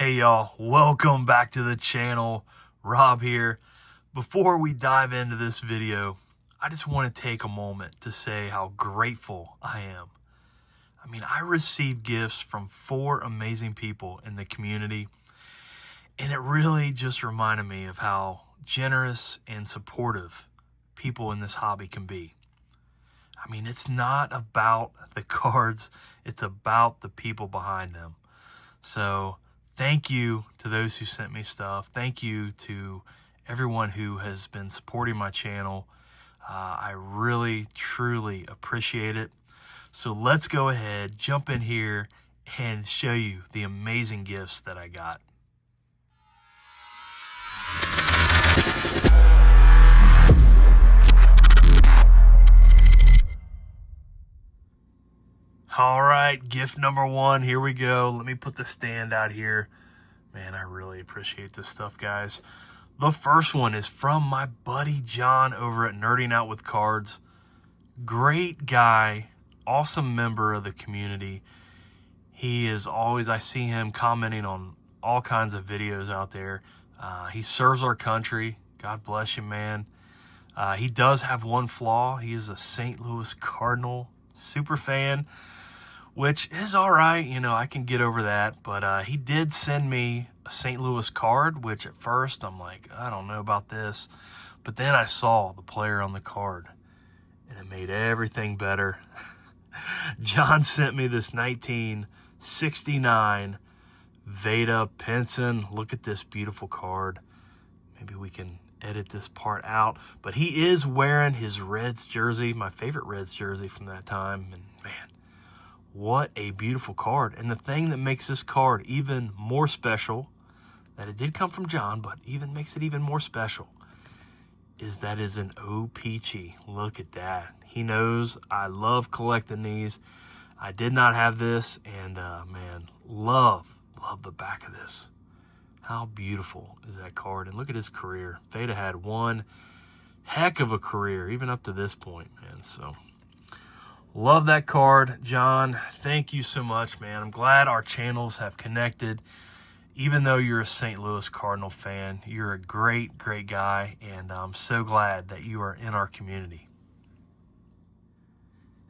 Hey y'all, welcome back to the channel. Rob here. Before we dive into this video, I just want to take a moment to say how grateful I am. I received gifts from 4 amazing people in the community, and it really just reminded me of how generous and supportive people in this hobby can be. It's not about the cards, it's about the people behind them. So thank you to those who sent me stuff. Thank you to everyone who has been supporting my channel. I really, truly appreciate it. So let's go ahead, jump in here, and show you the amazing gifts that I got. All right, gift number 1, here we go. Let me put the stand out here. Man, I really appreciate this stuff, guys. The first one is from my buddy John over at Nerding Out with Cards. Great guy, awesome member of the community. He is always, I see him commenting on all kinds of videos out there. He serves our country. God bless you, man. He does have one flaw. He is a St. Louis Cardinal super fan, which is all right. I can get over that. But he did send me a St. Louis card, which at first I'm like, I don't know about this. But then I saw the player on the card, and it made everything better. John sent me this 1969 Veda Pinson. Look at this beautiful card. Maybe we can edit this part out. But he is wearing his Reds jersey, my favorite Reds jersey from that time. And man, what a beautiful card. And the thing that makes this card even more special, that it did come from John, but even makes it even more special, is that it's an O-Pee-Chee. Look at that. He knows I love collecting these. I did not have this, and man, love the back of this. How beautiful is that card? And look at his career. Veda had one heck of a career, even up to this point, man. So love that card, John. Thank you so much, man. I'm glad our channels have connected. Even though you're a St. Louis Cardinal fan, you're a great, great guy, and I'm so glad that you are in our community.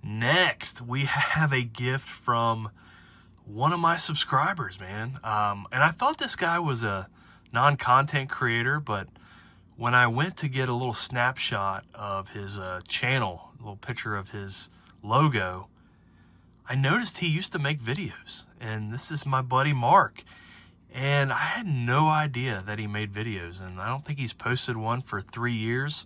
Next, we have a gift from one of my subscribers, man. And I thought this guy was a non-content creator, but when I went to get a little snapshot of his channel, a little picture of his logo, I noticed he used to make videos. And this is my buddy Mark. And I had no idea that he made videos, and I don't think he's posted one for 3 years.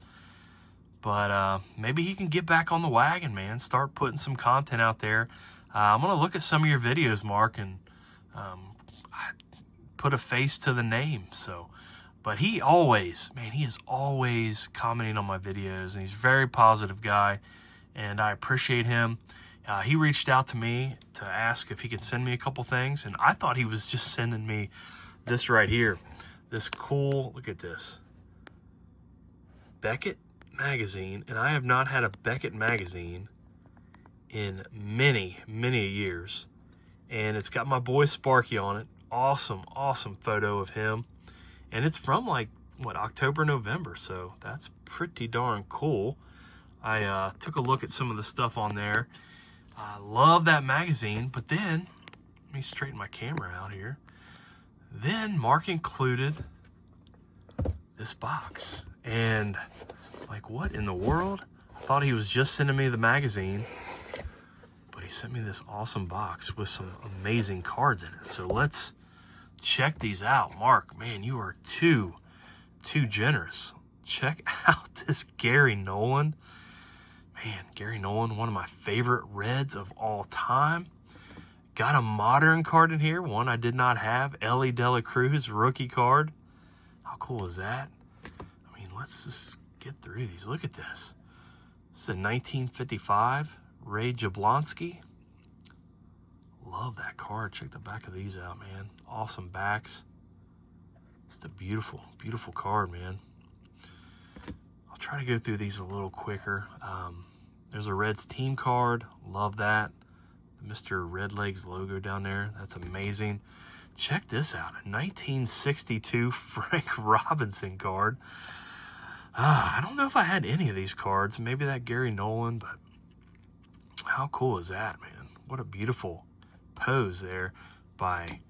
But maybe he can get back on the wagon, man. Start putting some content out there. I'm going to look at some of your videos, Mark, and put a face to the name. But he is always commenting on my videos, and he's a very positive guy, and I appreciate him. He reached out to me to ask if he could send me a couple things, and I thought he was just sending me this right here. This cool, look at this, Beckett magazine, and I have not had a Beckett magazine in many, many years. And it's got my boy Sparky on it. Awesome, awesome photo of him. And it's from October, November, so that's pretty darn cool. I took a look at some of the stuff on there. I love that magazine, but then, let me straighten my camera out here. Then Mark included this box. And what in the world? I thought he was just sending me the magazine, but he sent me this awesome box with some amazing cards in it. So let's check these out. Mark, man, you are too generous. Check out this Gary Nolan. Man, Gary Nolan, one of my favorite Reds of all time. Got a modern card in here, one I did not have. Ellie De La Cruz rookie card. How cool is that? Let's just get through these. Look at this. This is a 1955 Ray Jablonski. Love that card. Check the back of these out, man. Awesome backs. Just a beautiful, beautiful card, man. I'll try to go through these a little quicker. There's a Reds team card. Love that. The Mr. Redlegs logo down there. That's amazing. check this out. A 1962 Frank Robinson card. I don't know if I had any of these cards. Maybe that Gary Nolan, but how cool is that, man? What a beautiful pose there by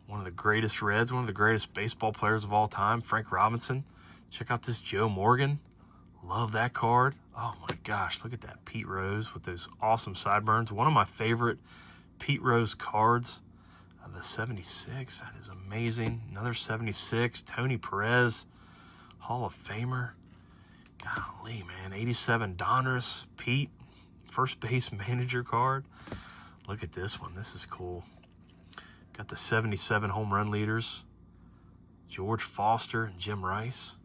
one of the greatest Reds, one of the greatest baseball players of all time, Frank Robinson. Check out this Joe Morgan. Love that card. Oh my gosh, look at that Pete Rose with those awesome sideburns. One of my favorite Pete Rose cards. The 76, that is amazing. Another 76, Tony Perez, Hall of Famer. Golly, man, 87 Donruss, Pete, first base manager card. Look at this one, this is cool. Got the 77 home run leaders, George Foster and Jim Rice.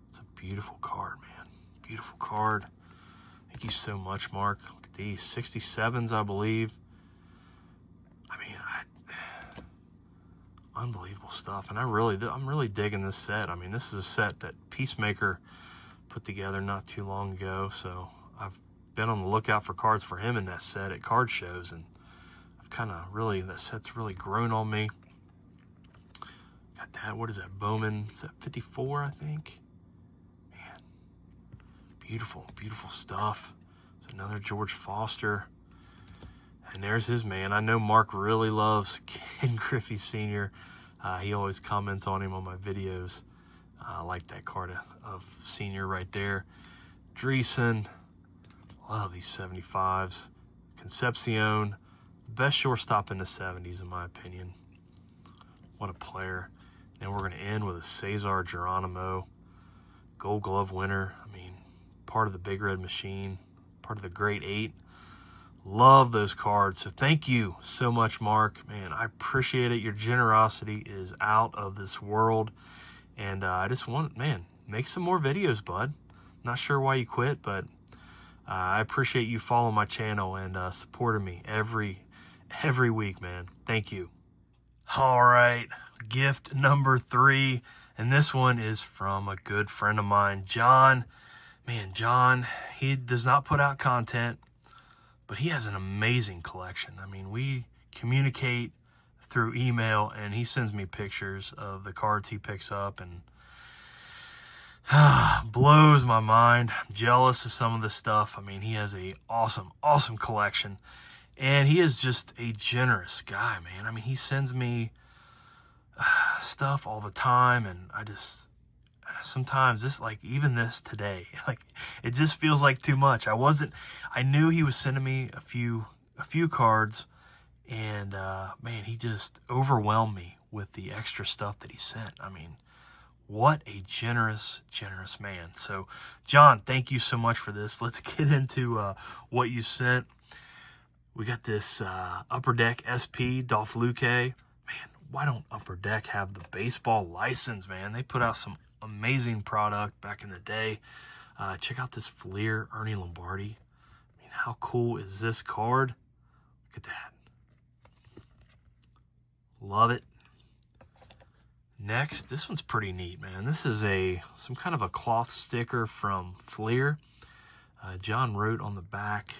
It's a beautiful card, man, beautiful card. Thank you so much, Mark. Look at these, 67s, I believe. Unbelievable stuff, and I'm really digging this set. I mean, this is a set that Peacemaker put together not too long ago, so I've been on the lookout for cards for him in that set at card shows, and I've kind of really, that set's really grown on me. Got that, what is that, Bowman, is that 54, I think? Man, beautiful, beautiful stuff. There's another George Foster. And there's his man. I know Mark really loves Ken Griffey Sr. He always comments on him on my videos. I like that card of Senior right there. Dreesen. Love these 75s. Concepcion. Best shortstop in the 70s, in my opinion. What a player. Then we're going to end with a Cesar Geronimo. Gold Glove winner. I mean, part of the Big Red Machine. Part of the Great Eight. Love those cards. So thank you so much, Mark. Man, I appreciate it. Your generosity is out of this world. And I just want, man, make some more videos, bud. Not sure why you quit, but I appreciate you following my channel and supporting me every week, man. Thank you. All right, gift number 3. And this one is from a good friend of mine, John. Man, John, he does not put out content, but he has an amazing collection. I mean, we communicate through email, and he sends me pictures of the cards he picks up, and blows my mind. I'm jealous of some of the stuff. I mean, he has a awesome collection, and he is just a generous guy, man. I mean, he sends me stuff all the time, and I just, sometimes this, like even this today, like it just feels like too much. I knew he was sending me a few cards, and man, he just overwhelmed me with the extra stuff that he sent. I mean, what a generous man. So John, thank you so much for this. Let's get into what you sent. We got this Upper Deck SP Dolph Luque. Man, why don't Upper Deck have the baseball license, man? They put out some amazing product back in the day. Check out this Fleer Ernie Lombardi. I mean, how cool is this card? Look at that. Love it. Next, this one's pretty neat, man. This is some kind of a cloth sticker from Fleer. John wrote on the back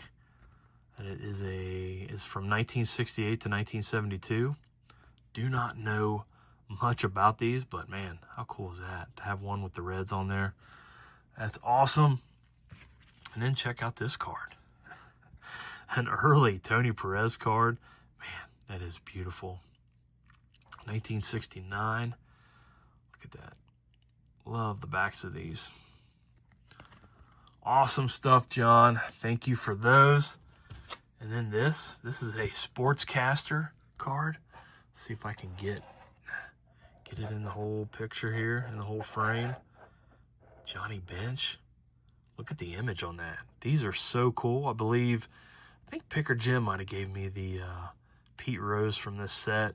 that it is from 1968 to 1972. Do not know much about these, but man, how cool is that to have one with the Reds on there? That's awesome. And then check out this card. An early Tony Perez card. Man, that is beautiful. 1969. Look at that. Love the backs of these. Awesome stuff, John. Thank you for those. And then this is a Sportscaster card. Let's see if I can get it in the whole picture here, in the whole frame. Johnny Bench. Look at the image on that. These are so cool. I think Picker Jim might have gave me the Pete Rose from this set.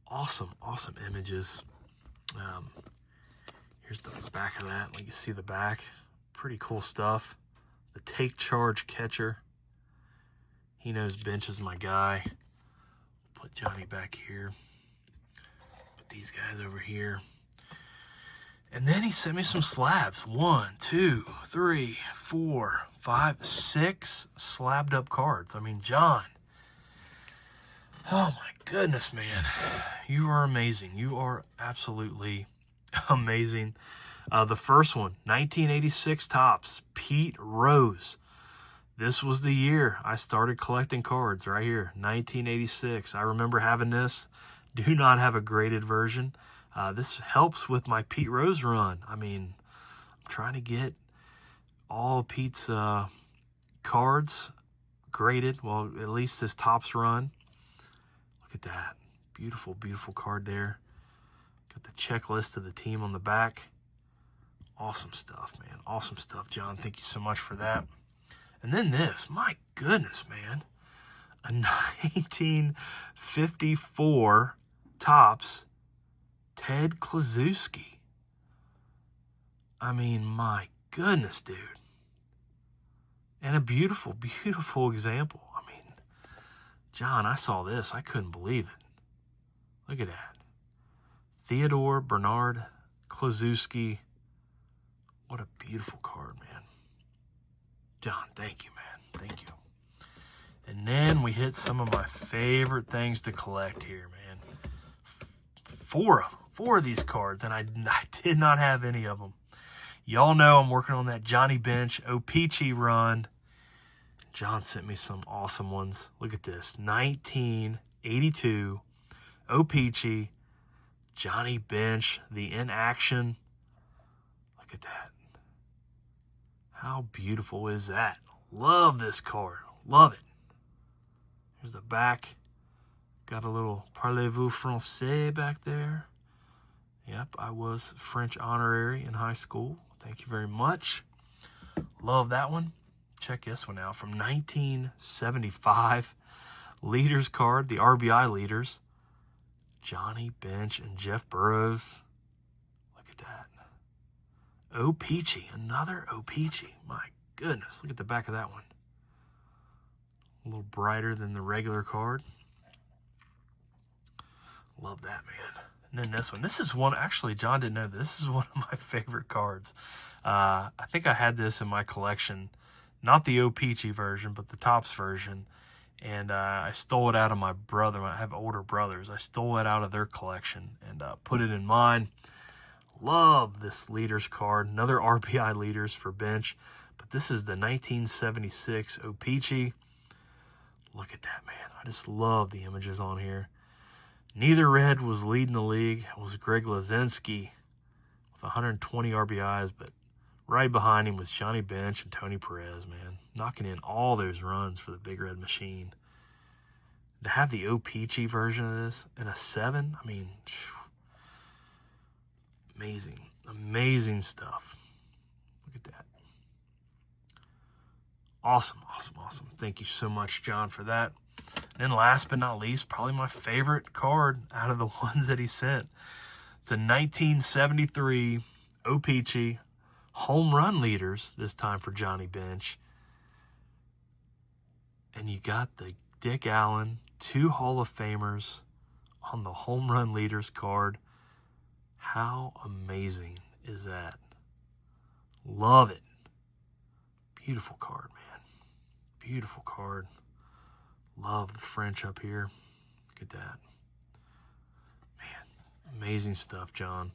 Awesome images. Here's the back of that. You can see the back. Pretty cool stuff. The Take Charge catcher. He knows Bench is my guy. Put Johnny back here. Put these guys over here. And then he sent me some slabs. 1, 2, 3, 4, 5, 6 slabbed up cards. I mean, John, Oh my goodness, man. You are amazing. You are absolutely amazing. The first one, 1986 Topps, Pete Rose. This was the year I started collecting cards right here, 1986. I remember having this. Do not have a graded version. This helps with my Pete Rose run. I mean, I'm trying to get all Pete's cards graded. Well, at least his Topps run. Look at that. Beautiful, beautiful card there. Got the checklist of the team on the back. Awesome stuff, man. Awesome stuff, John. Thank you so much for that. And then this, my goodness, man. A 1954 Topps Ted Kluszewski. I mean, my goodness, dude. And a beautiful, beautiful example. I mean, John, I saw this. I couldn't believe it. Look at that. Theodore Bernard Kluszewski. What a beautiful card, man. John, thank you, man. Thank you. And then we hit some of my favorite things to collect here, man. Four of them. 4 of these cards, and I did not have any of them. Y'all know I'm working on that Johnny Bench O-Pee-Chee run. John sent me some awesome ones. Look at this. 1982 O-Pee-Chee Johnny Bench, the in action. Look at that. How beautiful is that? Love this card. Love it. Here's the back. Got a little Parlez-vous Français back there. Yep, I was French honorary in high school. Thank you very much. Love that one. Check this one out from 1975. Leaders card, the RBI leaders. Johnny Bench and Jeff Burroughs. Look at that. O-Pee-Chee, another O-Pee-Chee. My goodness, look at the back of that one. A little brighter than the regular card. Love that, man. And then this one. This is one, actually, John didn't know this is one of my favorite cards. I think I had this in my collection. Not the O-Pee-Chee version, but the Topps version. And I stole it out of my brother. I have older brothers. I stole it out of their collection and put it in mine. Love this leaders card. Another RBI leaders for Bench. But this is the 1976 O-Pee-Chee. Look at that, man. I just love the images on here. Neither red was leading the league. It was Greg Lazinski with 120 RBIs, but right behind him was Johnny Bench and Tony Perez, man. Knocking in all those runs for the Big Red Machine. To have the O-Pee-Chee version of this in a 7, I mean, amazing. Amazing stuff. Look at that. Awesome, awesome, awesome. Thank you so much, John, for that. And then last but not least, probably my favorite card out of the ones that he sent. It's a 1973 O-Pee-Chee home run leaders, this time for Johnny Bench. And you got the Dick Allen, 2 Hall of Famers on the home run leaders card. How amazing is that? Love it. Beautiful card, man. Beautiful card. Love the French up here. Look at that. Man, amazing stuff, John.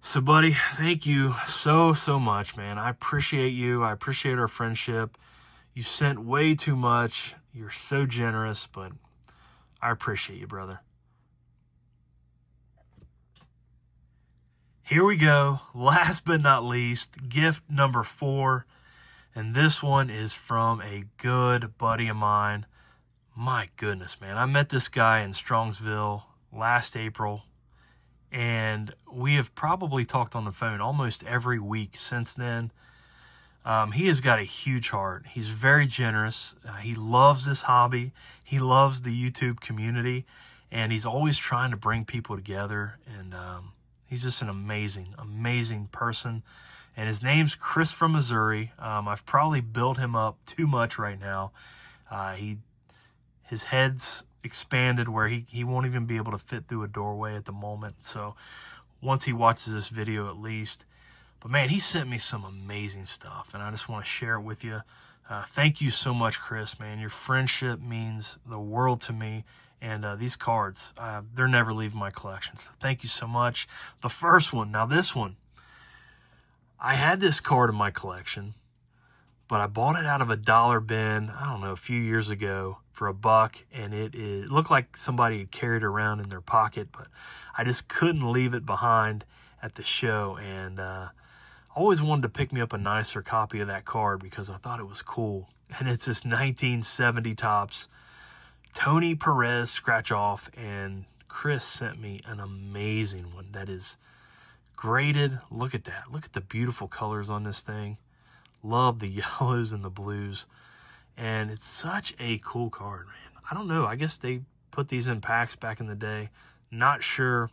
So, buddy, thank you so much, man. I appreciate you. I appreciate our friendship. You sent way too much. You're so generous, but I appreciate you, brother. Here we go. Last but not least, gift number 4. And this one is from a good buddy of mine. My goodness, man. I met this guy in Strongsville last April. And we have probably talked on the phone almost every week since then. He has got a huge heart. He's very generous. He loves this hobby. He loves the YouTube community. And he's always trying to bring people together. And he's just an amazing, amazing person. And his name's Chris from Missouri. I've probably built him up too much right now. His head's expanded where he won't even be able to fit through a doorway at the moment. So once he watches this video at least. But man, he sent me some amazing stuff, and I just want to share it with you. Thank you so much, Chris, man. Your friendship means the world to me. And these cards, they're never leaving my collection. So thank you so much. The first one, now this one, I had this card in my collection, but I bought it out of a dollar bin, I don't know, a few years ago for $1, and it looked like somebody had carried it around in their pocket, but I just couldn't leave it behind at the show, and I always wanted to pick me up a nicer copy of that card because I thought it was cool. And it's this 1970 Topps Tony Perez scratch off, and Chris sent me an amazing one that is graded. Look at that. Look at the beautiful colors on this thing. Love the yellows and the blues. And it's such a cool card, man. I don't know. I guess they put these in packs back in the day. Not sure.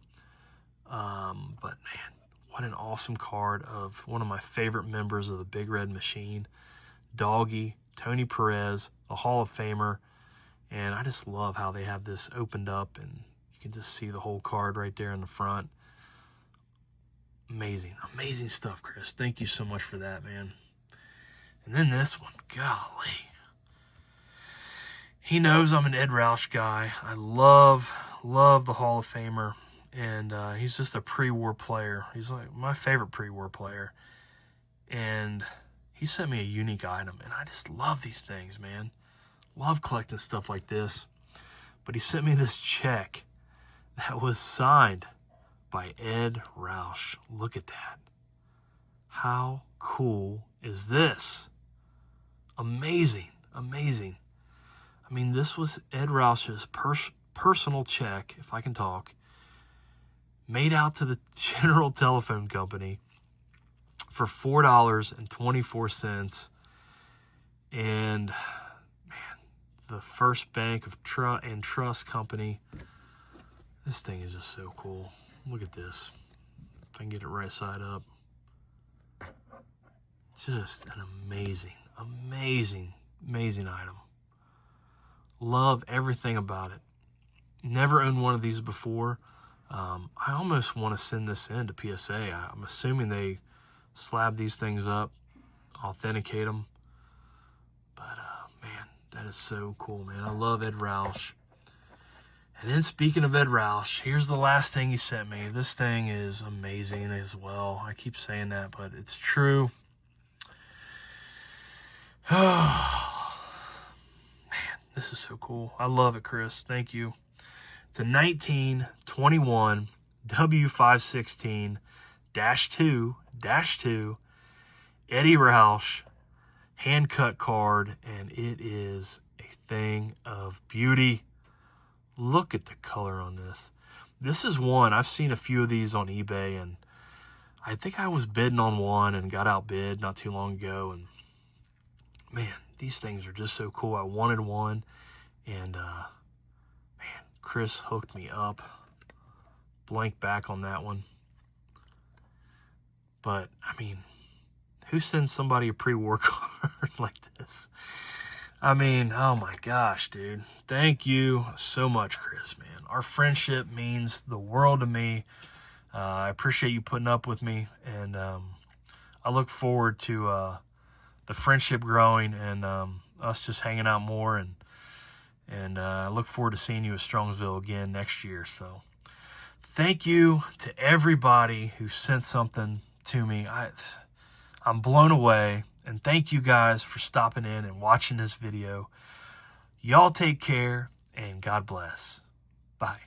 But man, what an awesome card of one of my favorite members of the Big Red Machine. Doggy, Tony Perez, a Hall of Famer. And I just love how they have this opened up, and you can just see the whole card right there in the front. Amazing, amazing stuff, Chris. Thank you so much for that, man. And then this one, golly. He knows I'm an Ed Roush guy. I love the Hall of Famer, and he's just a pre-war player. He's like my favorite pre-war player. And he sent me a unique item, and I just love these things, man. Love collecting stuff like this. But he sent me this check that was signed by Ed Roush. Look at that. How cool is this? Amazing, amazing. I mean, this was Ed Roush's personal check, if I can talk, made out to the General Telephone Company for $4.24. And the First Bank of Trust Company. This thing is just so cool. Look at this. If I can get it right side up. Just an amazing, amazing, amazing item. Love everything about it. Never owned one of these before. I almost want to send this in to PSA. I'm assuming they slab these things up, authenticate them. But man, that is so cool, man. I love Ed Roush. And then speaking of Ed Roush, here's the last thing he sent me. This thing is amazing as well. I keep saying that, but it's true. Oh, man, this is so cool. I love it, Chris. Thank you. It's a 1921 W516-2-2 Eddie Roush hand-cut card, and it is a thing of beauty. Look at the color on this. This is one, I've seen a few of these on eBay, and I think I was bidding on one and got outbid not too long ago, and man, these things are just so cool. I wanted one, and man, Chris hooked me up. Blank back on that one. But, I mean, who sends somebody a pre-war card like this? I mean, oh my gosh, dude. Thank you so much, Chris, man. Our friendship means the world to me. I appreciate you putting up with me, and I look forward to the friendship growing and us just hanging out more, and I look forward to seeing you at Strongsville again next year. So thank you to everybody who sent something to me. I'm blown away. And thank you guys for stopping in and watching this video. Y'all take care, and God bless. Bye.